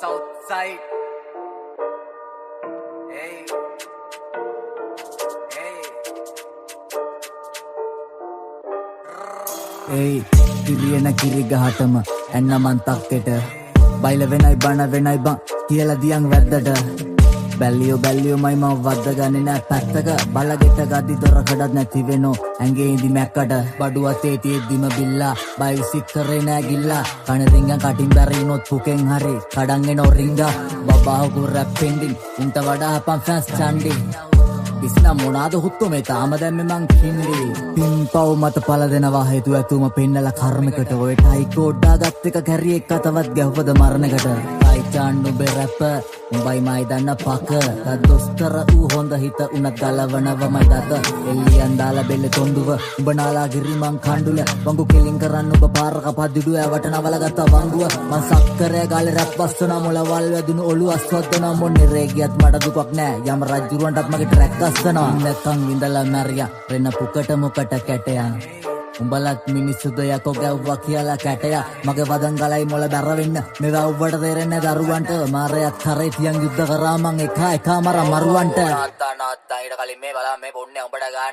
Southside. Hey. Hey. Hey. Kiriyana kirigahටම එන්න මන් තක්කෙට බයිල වෙනයි බන වෙනයි බං කියලා දියන් වැද්දට බැල්ලියෝ මයි මම වද්ද ගන්නේ නෑ පැත්තක බලගෙට ගද්දි දොර කඩත් නැති වෙනෝ ඇඟේ ඉදි මැක්කට බඩුව තේතියෙද්දිම බිල්ලා බයිසික් කරේ නෑ ගිල්ලා කන රිංගන් කටින් බැරිනොත් පුකෙන් හරි කඩන් එනෝ රිංගා බබාහු රැප් පෙන්ඩින් උන්ට වඩා හපන් ෆෑන්ස් චන්ඩි ඉස්නා මොනාද හුත්තු මේ තාම දැම්මේ මං කින්ඩි පින්පව් මත පල දෙනවා හේතු ඇතුම පෙන්නලා කර්මයකට ඔය ටයි කෝඩ්ඩා ගත් එක කැරි එක අතවත් ගැහුවද මරණයකට ටයි චාන් උඹේ රැප් උඹයි මයි දන්න පක දොස්තර ඌ හොඳ හිත උනත් ගලවනවමයි දත එල්ලියන් දාලා බෙල්ල තොණ්ඩුව උඹ නාලා ගිරි මං කණ්ඩුල වංගු කෙලින් කරන්න උඹ පාර කපද්දිඩුව ඇවට නවල ගත්ත වංගුව මං සක්කරේ ගාලේ රැප් වස්තන මොලවල් වැදුණු ඔලු අස්වද්දන මොන්නේ රේගියත් මට දුකක් නෑ යම රජුරවන්ටත් මගේ ට්‍රැක් අස්සනවා නැත්තම් විඳලා මැරියා රෙන්න පුකට මොකට කැටයන් උඹලත් මිනිස්සුද යකෝ ගැව්වා කියලා කැටයා මගේ වදන් ගලයි මොළ බැර වෙන්න මේවා උඹට තේරෙන්නේ දරුවන්ට මාරයක් කරේ තියන් යුද්ධ කරා මං එක මර මරුවන්ට නාත්තා ඊට කලින් මේ බලන්න මේ පොන්නේ උඹට ගන්න